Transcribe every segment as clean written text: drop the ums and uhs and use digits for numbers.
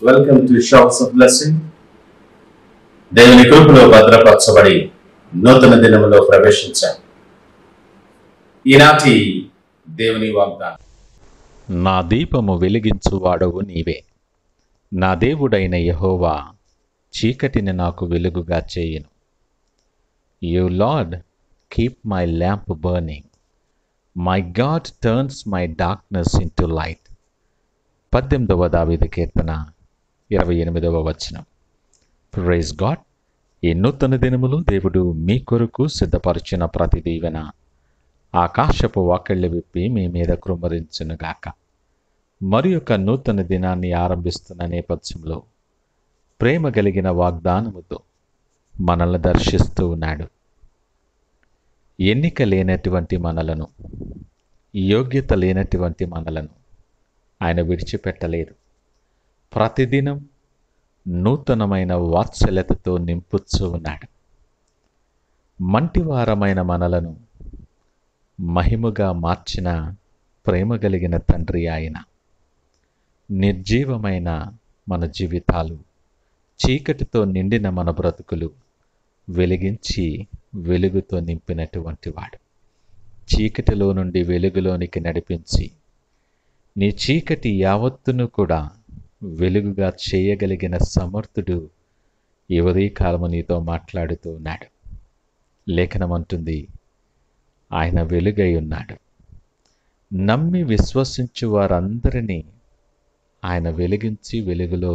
Welcome to shops of blessing. దేవుని కృపలో భద్రపరచబడి నూతన దినములో ప్రవేశించాం. ఈనాటి దేవుని వాగ్దానం. నా దీపము వెలిగించువాడవు నీవే. నా దేవుడైన యెహోవా చీకటిని నాకు వెలుగుగా చేయును. You lord keep my lamp burning. My God turns my darkness into light. 18వ దావీదు కీర్తన 28వ వచనం. Praise God. ఈ నూతన దినములు దేవుడు మీ కొరకు సిద్ధపరిచిన ప్రతి దీవెన ఆకాశపు వాకిళ్ళు విప్పి మీ మీద కృమ్మరించునుగాక. మరి ఒక నూతన దినాన్ని ఆరంభిస్తున్న నేపథ్యంలో ప్రేమ కలిగిన వాగ్దానముతో మనల్ని దర్శిస్తూ ఉన్నాడు. ఎన్నిక లేనటువంటి మనలను, యోగ్యత లేనటువంటి మనలను ఆయన విడిచిపెట్టలేదు. ప్రతిదినం నూతనమైన వాత్సల్యతతో నింపుచ్చు ఉన్నాడు. మంటివారమైన మనలను మహిమగా మార్చిన ప్రేమ కలిగిన తండ్రి ఆయన. నిర్జీవమైన మన జీవితాలు, చీకటితో నిండిన మన బ్రతుకులు వెలిగించి వెలుగుతో నింపినటువంటి వాడు. చీకటిలో నుండి వెలుగులోనికి నడిపించి నీ చీకటి యావత్తును కూడా వెలుగుగా చేయగలిగిన సమర్థుడు ఈ ఉదయకాలము నీతో మాట్లాడుతూ ఉన్నాడు. లేఖనం అంటుంది, ఆయన వెలుగై ఉన్నాడు. నమ్మి విశ్వసించు వారందరినీ ఆయన వెలిగించి వెలుగులో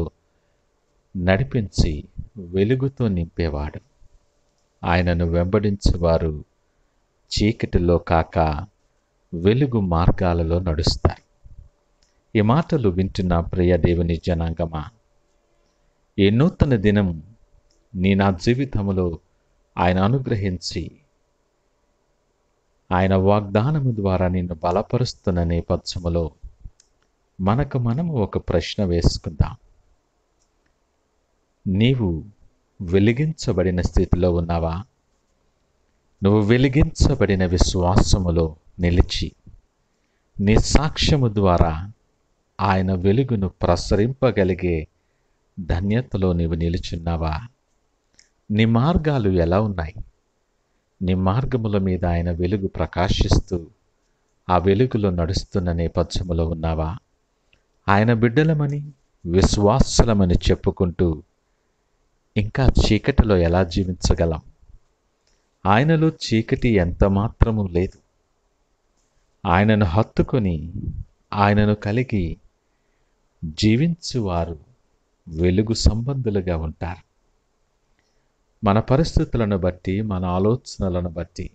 నడిపించి వెలుగుతో నింపేవాడు. ఆయనను వెంబడించేవారు చీకటిలో కాక వెలుగు మార్గాలలో నడుస్తారు. ఈ మాటలు వింటున్న ప్రియ దేవుని జనాంగమా, ఈ నూతన దినం నా జీవితంలో ఆయన అనుగ్రహించి ఆయన వాగ్దానము ద్వారా నిన్ను బలపరుస్తున్న నేపథ్యములో మనము ఒక ప్రశ్న వేసుకుందాం. నీవు వెలిగించబడిన స్థితిలో ఉన్నావా? నువ్వు వెలిగించబడిన విశ్వాసములో నిలిచి నీ సాక్ష్యము ద్వారా ఆయన వెలుగును ప్రసరింపగలిగే ధన్యతలో నీవు నిలుచున్నావా? నీ మార్గాలు ఎలా ఉన్నాయి? నీ మార్గముల మీద ఆయన వెలుగు ప్రకాశిస్తూ ఆ వెలుగులో నడుస్తున్న నేపథ్యములో ఉన్నావా? ఆయన బిడ్డలమని, విశ్వాసులమని చెప్పుకుంటూ ఇంకా చీకటిలో ఎలా జీవించగలం? ఆయనలో చీకటి ఎంత మాత్రము లేదు. ఆయనను హత్తుకొని ఆయనను కలిగి జీవించువారు వెలుగు సంబంధులుగా ఉంటారు. మన పరిస్థితులను బట్టి, మన ఆలోచనలను బట్టి,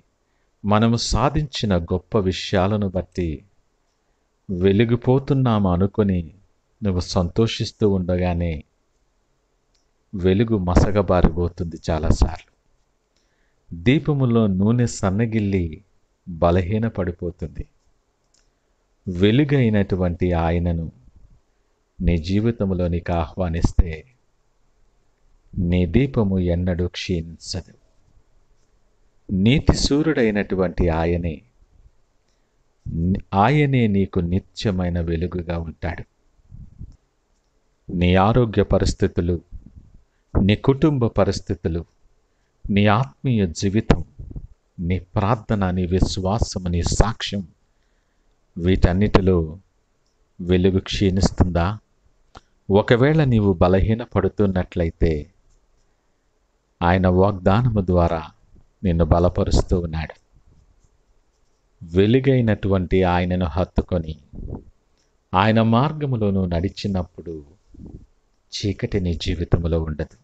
మనము సాధించిన గొప్ప విషయాలను బట్టి వెలిగిపోతున్నాము అనుకొని నువ్వు సంతోషిస్తూ ఉండగానే వెలుగు మసగబారిపోతుంది. చాలాసార్లు దీపములో నూనె సన్నగిల్లి బలహీనపడిపోతుంది. వెలుగైనటువంటి ఆయనను నీ జీవితంలోనికి ఆహ్వానిస్తే నీ దీపము ఎన్నడూ క్షీణించదు. నీతి సూర్యుడైనటువంటి ఆయనే నీకు నిత్యమైన వెలుగుగా ఉంటాడు. నీ ఆరోగ్య పరిస్థితులు, నీ కుటుంబ పరిస్థితులు, నీ ఆత్మీయ జీవితం, నీ ప్రార్థన, నీ విశ్వాసము, నీ సాక్ష్యం, వీటన్నిటిలో వెలుగు క్షీణిస్తుందా? ఒకవేళ నీవు బలహీనపడుతున్నట్లయితే ఆయన వాగ్దానము ద్వారా నిన్ను బలపరుస్తూ ఉన్నాడు. వెలుగైనటువంటి ఆయనను హత్తుకొని ఆయన మార్గములోను నడిచినప్పుడు చీకటి నీ జీవితంలో ఉండదు.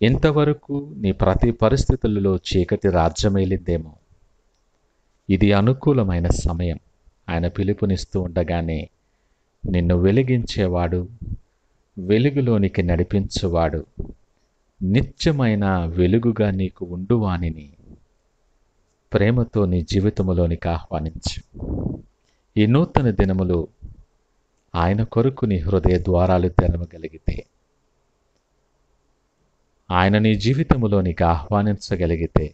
ఇంతవరకు నీ ప్రతి పరిస్థితులలో చీకటి రాజ్యమేలిందేమో, ఇది అనుకూలమైన సమయం. ఆయన పిలుపునిస్తూ ఉండగానే నిన్ను వెలిగించేవాడు, వెలుగులోనికి నడిపించువాడు, నిత్యమైన వెలుగుగా నీకు ఉండువానిని ప్రేమతో నీ జీవితంలోనికి ఆహ్వానించు. ఈ నూతన దినములు ఆయన కొరకు నీ హృదయ ద్వారాలు తెరవగలిగితే, ఆయన నీ జీవితంలోనికి ఆహ్వానించగలిగితే,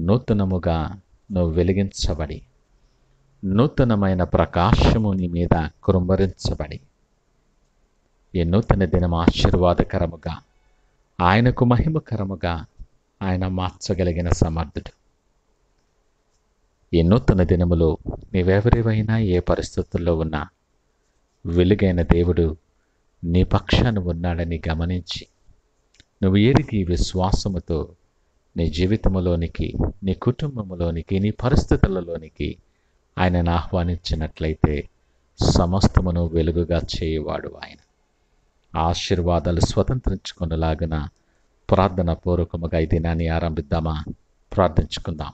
నూతనముగా నువ్వు వెలిగించబడి నూతనమైన ప్రకాశము నీ మీద కురుంభరించబడి ఈ నూతన దినం ఆశీర్వాదకరముగా, ఆయనకు మహిమకరముగా ఆయన మార్చగలిగిన సమర్థుడు. ఈ నూతన దినములో నీవెవరివైనా ఏ పరిస్థితుల్లో ఉన్నా వెలుగైన దేవుడు నీ పక్షాన ఉన్నాడని గమనించి నువ్వు ఎరిగి విశ్వాసముతో నీ జీవితంలోనికి, నీ కుటుంబంలోనికి, నీ పరిస్థితులలోనికి ఆయనను ఆహ్వానించినట్లయితే సమస్తమును వెలుగుగా చేయవాడు ఆయన. ఆశీర్వాదాలు స్వతంత్రించుకునేలాగున ప్రార్థన పూర్వకముగా ఈ దినాన్ని ఆరంభిద్దామా? ప్రార్థించుకుందాం.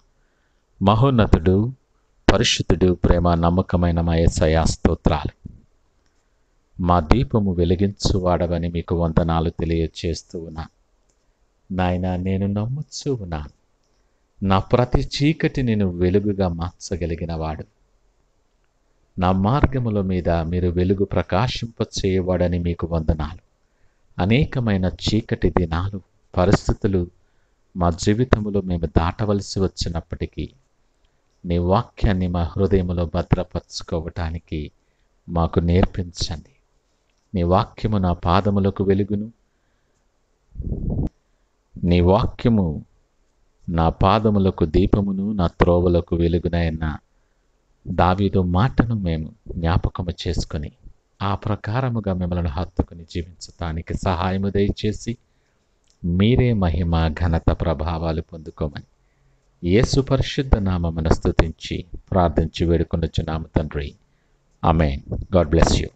మహోన్నతుడు, పరిశుద్ధుడు, ప్రేమ నమ్మకమైన మా యేసయ్యా స్తోత్రాలు. మా దీపము వెలిగించువాడవని మీకు వందనాలు తెలియచేస్తూ ఉన్నా. నాయన, నేను నమ్ముచూ ఉన్నాను, నా ప్రతి చీకటి నేను వెలుగుగా మార్చగలిగిన వాడు. నా మార్గముల మీద మీరు వెలుగు ప్రకాశింపచేయవాడని మీకు వందనాలు. అనేకమైన చీకటి దినాలు, పరిస్థితులు మా జీవితంలో మేము దాటవలసి వచ్చినప్పటికీ నీ వాక్యాన్ని మా హృదయంలో భద్రపరచుకోవటానికి మాకు నేర్పించండి. నీ వాక్యము నా పాదములకు వెలుగును, నీ వాక్యము నా పాదములకు దీపమును, నా త్రోవలకు వెలుగునైన దావీదు మాటను మేము జ్ఞాపకము చేసుకుని ఆ ప్రకారముగా మిమ్మల్ని హత్తుకుని జీవించటానికి సహాయము దయచేసి మీరే మహిమ, ఘనత, ప్రభావాలు పొందుకోమని యేసు పరిశుద్ధ నామమున స్తుతించి ప్రార్థించి వేడుకొనుచున్నాము తండ్రి. ఆమేన్. God bless you.